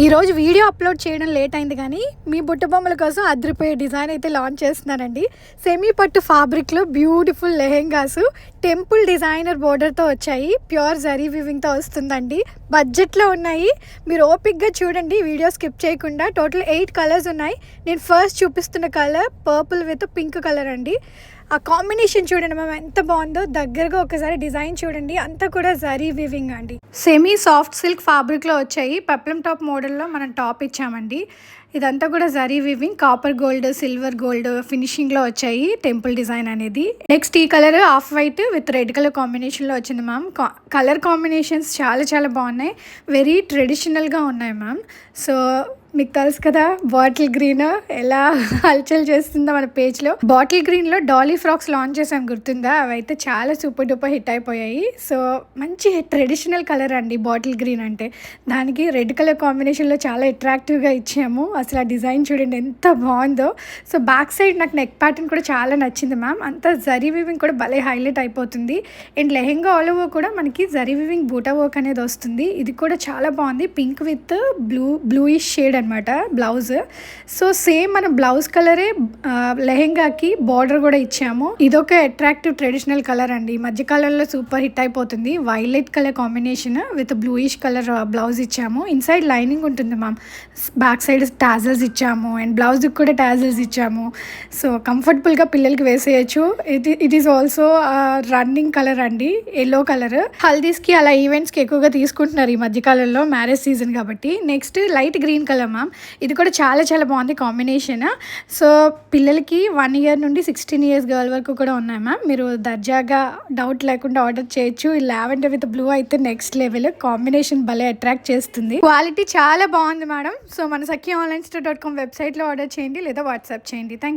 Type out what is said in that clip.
ఈరోజు video upload చేయడం late అయింది కానీ మీ బుట్ట బొమ్మల కోసం అదిరిపోయే డిజైన్ అయితే లాంచ్ చేస్తున్నానండి. సెమీ పట్టు ఫ్యాబ్రిక్లో బ్యూటిఫుల్ లెహెంగాస్ టెంపుల్ డిజైనర్ బోర్డర్తో వచ్చాయి. ప్యూర్ జరీ వివింగ్తో వస్తుందండి. బడ్జెట్లో ఉన్నాయి. మీరు ఓపిక్గా చూడండి, వీడియో స్కిప్ చేయకుండా. టోటల్ 8 కలర్స్ ఉన్నాయి. నేను ఫస్ట్ చూపిస్తున్న colour purple with pink colour అండి. ఆ కాంబినేషన్ చూడండి మ్యామ్ ఎంత బాగుందో. దగ్గరగా ఒకసారి డిజైన్ చూడండి, అంతా కూడా జరీ వివింగ్ అండి. సెమీ సాఫ్ట్ సిల్క్ ఫ్యాబ్రిక్లో వచ్చాయి. పెప్లం టాప్ మోడల్లో మనం టాప్ ఇచ్చామండి. ఇదంతా కూడా zari weaving, copper gold, silver gold ఫినిషింగ్లో వచ్చాయి టెంపుల్ డిజైన్ అనేది. నెక్స్ట్ ఈ colour off white with red colour కాంబినేషన్లో వచ్చింది మ్యామ్. కలర్ కాంబినేషన్స్ చాలా చాలా బాగున్నాయి. వెరీ ట్రెడిషనల్గా ఉన్నాయి మ్యామ్. సో మీకు తెలుసు కదా బాటిల్ గ్రీన్ ఎలా హల్చల్ చేస్తుందో మన పేజ్లో. బాటిల్ గ్రీన్లో డాలీ ఫ్రాక్స్ లాంచ్ చేసాం, గుర్తుందా? అవైతే చాలా సూపర్ డూపర్ హిట్ అయిపోయాయి. సో మంచి ట్రెడిషనల్ కలర్ అండి బాటిల్ గ్రీన్ అంటే. దానికి రెడ్ కలర్ కాంబినేషన్లో చాలా అట్రాక్టివ్గా ఇచ్చాము. అసలు ఆ డిజైన్ చూడండి ఎంత బాగుందో. సో బ్యాక్ సైడ్ నాకు నెక్ ప్యాటర్న్ కూడా చాలా నచ్చింది మ్యామ్. అంతా జరీ వివింగ్ కూడా భలే హైలైట్ అయిపోతుంది. అండ్ లెహెంగా ఆల్ ఓవర్ కూడా మనకి జరీ వివింగ్ బూటా వర్క్ అనేది వస్తుంది. ఇది కూడా చాలా బాగుంది. పింక్ విత్ బ్లూయిష్ షేడ్ అనమాట బ్లౌజ్. సో సేమ్ మన బ్లౌజ్ కలరే లెహెంగాకి బార్డర్ కూడా ఇచ్చాము. ఇదొక అట్రాక్టివ్ ట్రెడిషనల్ కలర్ అండి. ఈ మధ్య కాలంలో సూపర్ హిట్ అయిపోతుంది. Violet colour combination with bluish colour blouse ఇచ్చాము. ఇన్సైడ్ లైనింగ్ ఉంటుంది మ్యామ్. బ్యాక్ సైడ్ టాజల్స్ ఇచ్చాము అండ్ బ్లౌజ్కి కూడా టాజల్స్ ఇచ్చాము. సో కంఫర్టబుల్గా పిల్లలకి వేసేయచ్చు. It is also running colour అండి, ఎల్లో కలర్. హల్దీస్కి అలా ఈవెంట్స్కి ఎక్కువగా తీసుకుంటున్నారు ఈ మధ్యకాలంలో, మ్యారేజ్ సీజన్ కాబట్టి. Next light green colour ma'am. ఇది కూడా చాలా చాలా బాగుంది కాంబినేషన్. సో పిల్లలకి 1 year నుండి 16 years గర్ల్ వరకు కూడా ఉన్నాయి మ్యామ్. మీరు దర్జాగా డౌట్ లేకుండా ఆర్డర్ చేయొచ్చు. ఈ లావెండర్ విత్ బ్లూ అయితే నెక్స్ట్ లెవెల్ కాంబినేషన్ భలే అట్రాక్ట్ చేస్తుంది. క్వాలిటీ చాలా బాగుంది మేడం. సో మన సఖీ ఆన్లైన్ స్టోర్ .com వెబ్సైట్లో ఆర్డర్ చేయండి లేదా వాట్సాప్ చేయండి. Thank you.